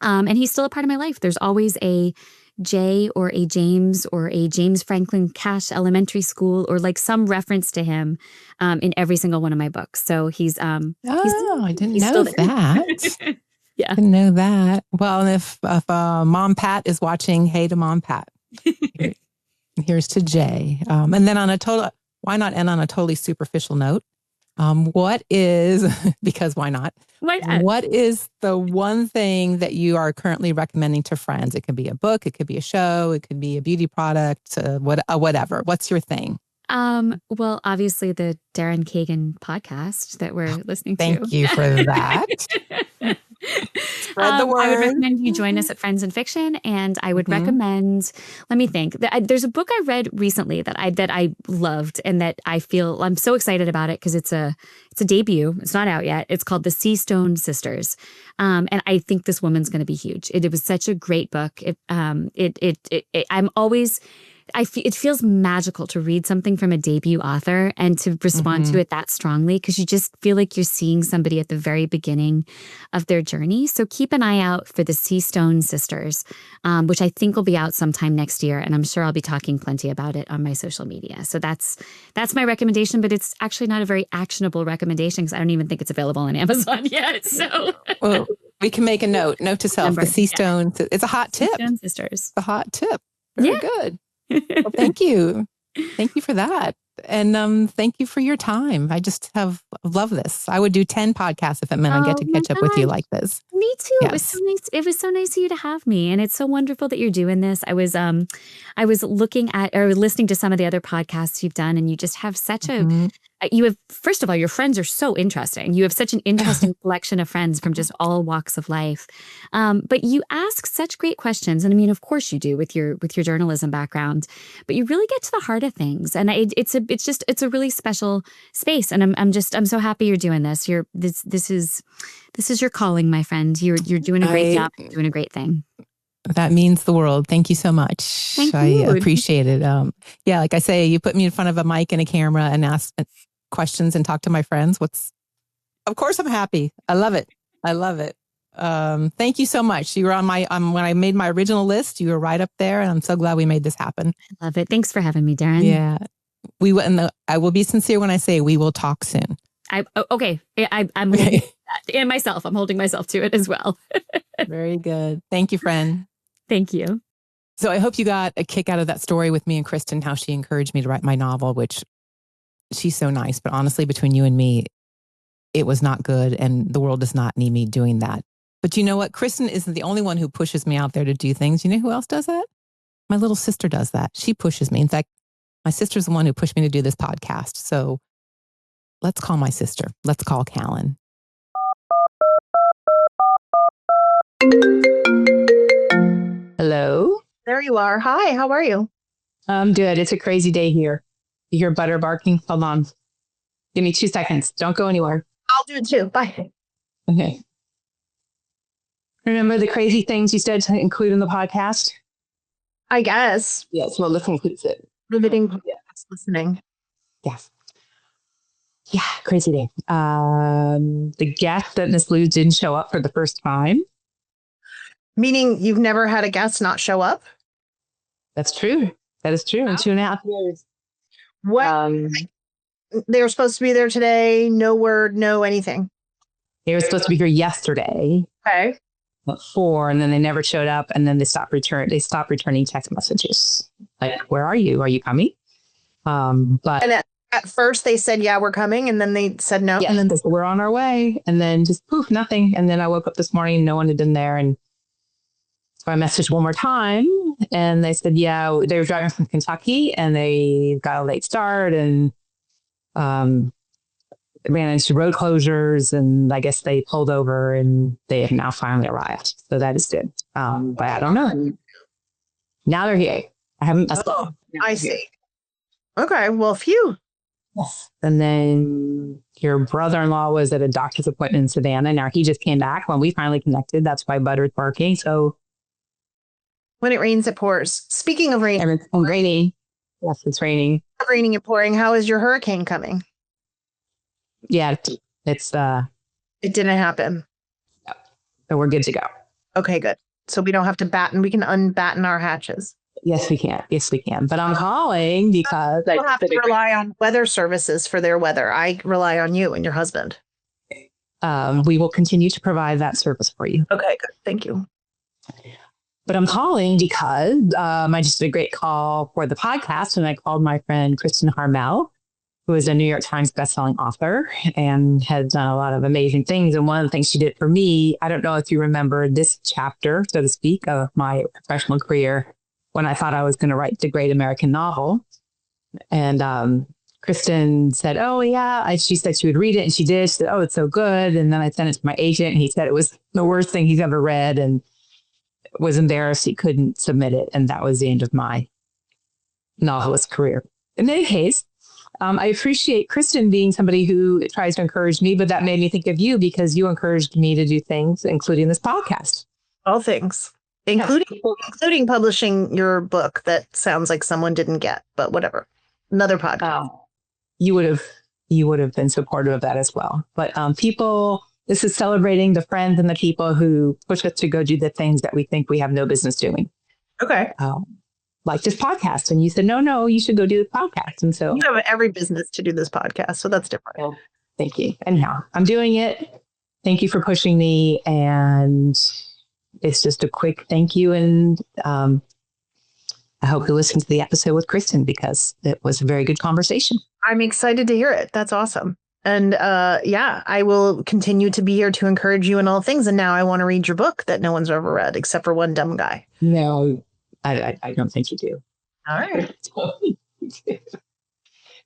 And he's still a part of my life. There's always a J or a James or a James Franklin Cash Elementary School, or like some reference to him in every single one of my books. So he's I didn't know still that. Yeah. Didn't know that. Well, if Mom Pat is watching, hey to Mom Pat. Here's to Jay. And then why not end on a totally superficial note? What is, because why not? Why not? What is the one thing that you are currently recommending to friends? It could be a book, it could be a show, it could be a beauty product, whatever. What's your thing? Well, obviously the Daryn Kagan podcast that we're listening to. Thank you for that. Spread the word. I would recommend you join us at Friends in Fiction, and I would recommend. Let me think. There's a book I read recently that I loved, and that I feel I'm so excited about it because it's a debut. It's not out yet. It's called The Seastone Sisters, and I think this woman's going to be huge. It was such a great book. It feels magical to read something from a debut author and to respond to it that strongly, because you just feel like you're seeing somebody at the very beginning of their journey. So keep an eye out for the Seastone Sisters, which I think will be out sometime next year. And I'm sure I'll be talking plenty about it on my social media. So that's my recommendation, but it's actually not a very actionable recommendation because I don't even think it's available on Amazon yet. So well, we can make a note to self. The Seastone, it's a hot tip. Seastone Sisters. It's a hot tip. Very good. Well, thank you. Thank you for that. And thank you for your time. I just love this. I would do 10 podcasts if it meant I get to catch up with you like this. Me too. Yes. It was so nice. It was so nice of you to have me. And it's so wonderful that you're doing this. I was looking at or listening to some of the other podcasts you've done, and you just have such first of all, your friends are so interesting. You have such an interesting collection of friends from just all walks of life. But you ask such great questions. And I mean, of course you do with your journalism background, but you really get to the heart of things. And it's a really special space. And I'm so happy you're doing this. This is your calling, my friend. You're doing a great job, you're doing a great thing. That means the world. Thank you so much. Thank I you. appreciate it. Like I say, you put me in front of a mic and a camera and ask questions and talk to my friends. Of course I'm happy. I love it. Thank you so much. You were on when I made my original list, you were right up there, and I'm so glad we made this happen. I love it. Thanks for having me, Daryn. Yeah. I will be sincere when I say we will talk soon. Okay. I'm holding that. And myself. I'm holding myself to it as well. Very good. Thank you, friend. Thank you. So I hope you got a kick out of that story with me and Kristin, how she encouraged me to write my novel, which she's so nice. But honestly, between you and me, it was not good and the world does not need me doing that. But you know what? Kristin isn't the only one who pushes me out there to do things. You know who else does that? My little sister does that. She pushes me. In fact, my sister's the one who pushed me to do this podcast. So let's call my sister. Let's call Kallan. Hello. There you are. Hi, how are you? I'm good. It's a crazy day here. You hear butter barking? Hold on. Give me 2 seconds. Don't go anywhere. I'll do it too. Bye. Okay. Remember the crazy things you said to include in the podcast? I guess. Yes. Well, this includes it. Riveting podcast listening. Yes. Yeah. Crazy day. The guest that Miss Lou didn't show up for the first time. Meaning you've never had a guest not show up? That's true. That is true. In 2.5 years. What? They were supposed to be there today. No word, no anything. They were supposed to be here yesterday. Okay. At 4, and then they never showed up, and then they stopped returning text messages. Like, where are you? Are you coming? But And at first they said, yeah, we're coming. And then they said no. yeah, and then they said, we're on our way. And then just poof, nothing. And then I woke up this morning, no one had been there. And so I messaged one more time, and they said, yeah, they were driving from Kentucky, and they got a late start, and ran into road closures, and I guess they pulled over, and they have now finally arrived. So that is good. But I don't know. Now they're here. I haven't. I see. Okay. Well, phew. And then your brother-in-law was at a doctor's appointment in Savannah. Now he just came back when we finally connected. That's why Butter's barking. So When it rains, it pours. Speaking of rain, it's raining. Yes, it's raining. raining and pouring, how is your hurricane coming? Yeah, it's It didn't happen. so we're good to go. Okay, good. So we don't have to batten. We can unbatten our hatches. Yes, we can. Yes, we can. But I'm calling because We'll have to rely on weather services for their weather. I rely on you and your husband. we will continue to provide that service for you. Okay, good. Thank you. But I'm calling because I just did a great call for the podcast, and I called my friend Kristin Harmel, who is a New York Times bestselling author and has done a lot of amazing things. And one of the things she did for me, I don't know if you remember this chapter, so to speak, of my professional career, when I thought I was going to write the great American novel. And Kristin said, oh, yeah. She said she would read it, and she did. She said, oh, it's so good. And then I sent it to my agent, and he said it was the worst thing he's ever read, and was embarrassed he couldn't submit it. And that was the end of my novelist career. In any case, I appreciate Kristin being somebody who tries to encourage me, but that made me think of you because you encouraged me to do things, including this podcast. All things, including publishing your book that sounds like someone didn't get, but whatever. Another podcast. You would have been supportive of that as well. But this is celebrating the friends and the people who push us to go do the things that we think we have no business doing. Okay. Like this podcast. And you said, no, you should go do the podcast. And so You have every business to do this podcast, so that's different. well, thank you. Anyhow, I'm doing it. Thank you for pushing me. And it's just a quick thank you. And I hope you listen to the episode with Kristin because it was a very good conversation. I'm excited to hear it. That's awesome. And yeah, I will continue to be here to encourage you in all things. And now I want to read your book that no one's ever read except for one dumb guy. No, I don't think you do. All right.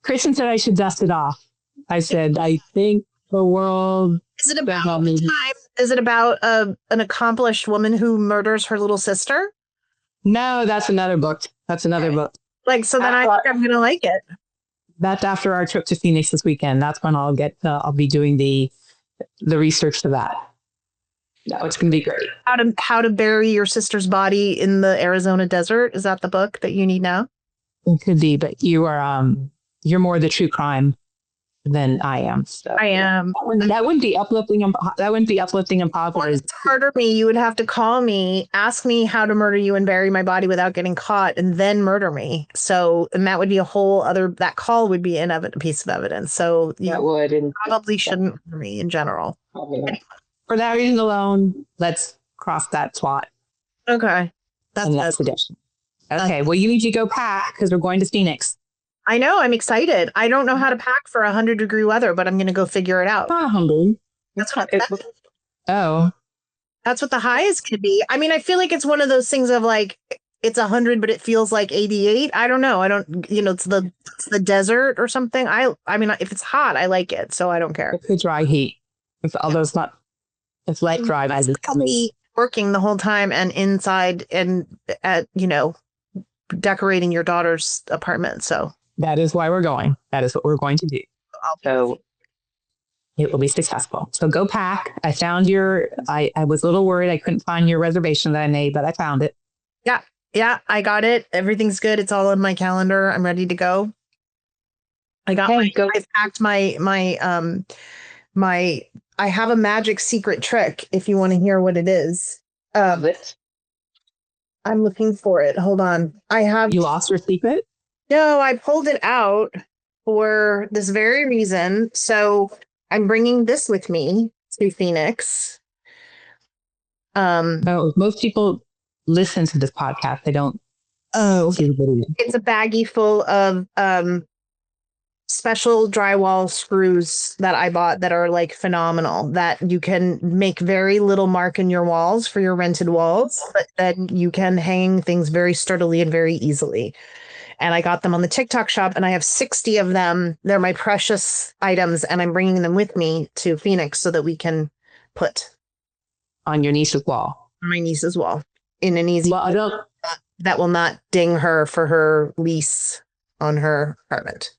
Kristin said I should dust it off. I said, I think the world. Is it about time? Is it about an accomplished woman who murders her little sister? No, that's another book. That's another book. Like, so then I think I'm going to like it. That's after our trip to Phoenix this weekend. That's when I'll be doing the research for that. No, it's going to be great. How to bury your sister's body in the Arizona desert. Is that the book that you need now? It could be, but you're more the true crime than I am. So I am. That wouldn't be uplifting. That wouldn't be uplifting and popular. Well, to murder me, you would have to call me, ask me how to murder you and bury my body without getting caught, and then murder me. So, and that would be a whole other. That call would be a piece of evidence. So you would and probably shouldn't murder me in general. Anyway. For that reason alone, let's cross that SWAT. Okay, That's the difference. Okay, well, you need to go pack because we're going to Phoenix. I know. I'm excited. I don't know how to pack for 100-degree weather, but I'm going to go figure it out. Not hungry. That's what Oh, that's what the high is going to be. I mean, I feel like it's one of those things of like it's 100, but it feels like 88. I don't know. I don't. It's the desert or something. I mean, if it's hot, I like it, so I don't care. it's a dry heat. Although it's not. It's light dry as it's coming. Working the whole time and inside and at decorating your daughter's apartment. So That is why we're going. That is what we're going to do. So it will be successful. So go pack. I found I was a little worried I couldn't find your reservation that I made, but I found it. yeah, I got it. Everything's good. It's all in my calendar. I'm ready to go. I packed I have a magic secret trick if you want to hear what it is. I'm looking for it. Hold on. You lost your secret? No, I pulled it out for this very reason. So I'm bringing this with me to Phoenix. Most people listen to this podcast. They don't. Oh, it's a baggie full of special drywall screws that I bought that are like phenomenal, that you can make very little mark in your walls for your rented walls, but then you can hang things very sturdily and very easily. And I got them on the TikTok shop and I have 60 of them. They're my precious items and I'm bringing them with me to Phoenix so that we can put on your niece's wall. On my niece's wall in an easy well, that will not ding her for her lease on her apartment.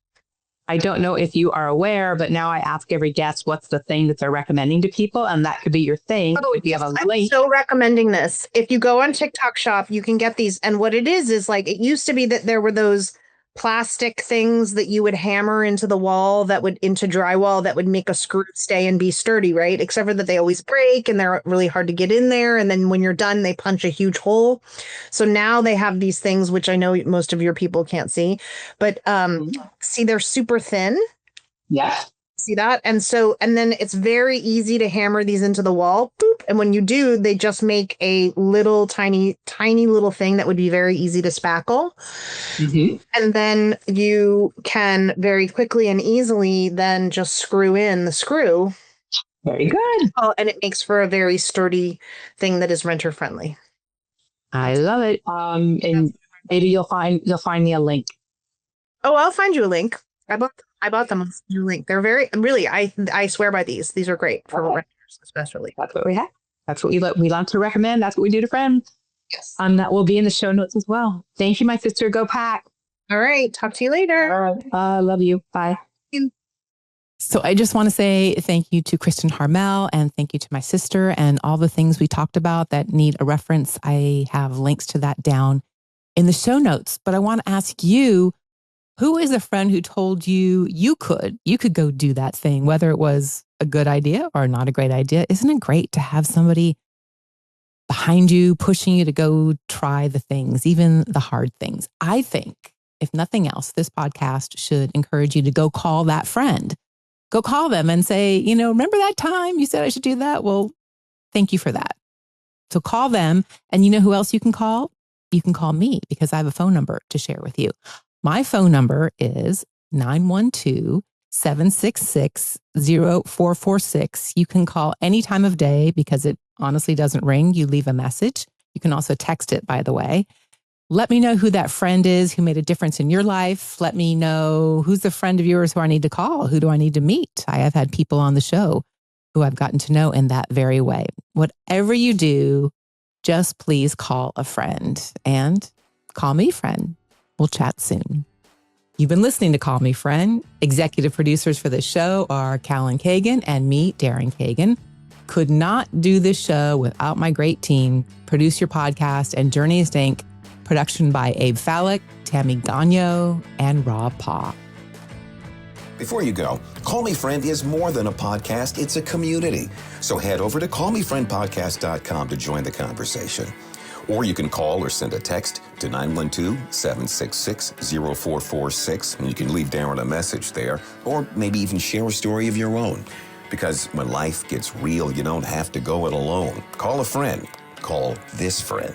I don't know if you are aware, but now I ask every guest what's the thing that they're recommending to people, and that could be your thing. Oh, if you have a I'm link. so recommending this. If you go on TikTok shop, you can get these. And what it is like, it used to be that there were those plastic things that you would hammer into the wall into drywall that would make a screw stay and be sturdy, right? Except for that they always break and they're really hard to get in there. And then when you're done, they punch a huge hole. So now they have these things, which I know most of your people can't see, but see, they're super thin. Yeah. See that? And then it's very easy to hammer these into the wall. Boop. And when you do, they just make a little tiny little thing that would be very easy to spackle. Mm-hmm. And then you can very quickly and easily then just screw in the screw. Very good. Oh, and it makes for a very sturdy thing that is renter friendly. I love it. And maybe you'll find me a link. Oh, I'll find you a link. I bought them on your link. They're really, I swear by these. These are great for renters, especially. That's what we have. That's what we love to recommend. That's what we do to friends. Yes. That will be in the show notes as well. Thank you, my sister. Go pack. All right. Talk to you later. All right. Love you. Bye. So I just want to say thank you to Kristin Harmel and thank you to my sister and all the things we talked about that need a reference. I have links to that down in the show notes. But I want to ask you, who is a friend who told you you could go do that thing, whether it was a good idea or not a great idea? Isn't it great to have somebody behind you, pushing you to go try the things, even the hard things? I think, if nothing else, this podcast should encourage you to go call that friend. Go call them and say, remember that time you said I should do that? Well, thank you for that. So call them. And you know who else you can call? You can call me because I have a phone number to share with you. My phone number is 912-766-0446. You can call any time of day because it honestly doesn't ring. You leave a message. You can also text it, by the way. Let me know who that friend is who made a difference in your life. Let me know who's the friend of yours who I need to call. Who do I need to meet? I have had people on the show who I've gotten to know in that very way. Whatever you do, just please call a friend and call me friend. We'll chat soon. You've been listening to Call Me Friend. Executive producers for this show are Kallan Kagan and me, Daryn Kagan. Could not do this show without my great team. Produce Your Podcast and Journeyist Inc. Production by Abe Fallick, Tammy Gagno, and Rob Paw. Before you go, Call Me Friend is more than a podcast, it's a community. So head over to callmefriendpodcast.com to join the conversation. Or you can call or send a text to 912-766-0446, and you can leave Daryn a message there, or maybe even share a story of your own. Because when life gets real, you don't have to go it alone. Call a friend. Call this friend.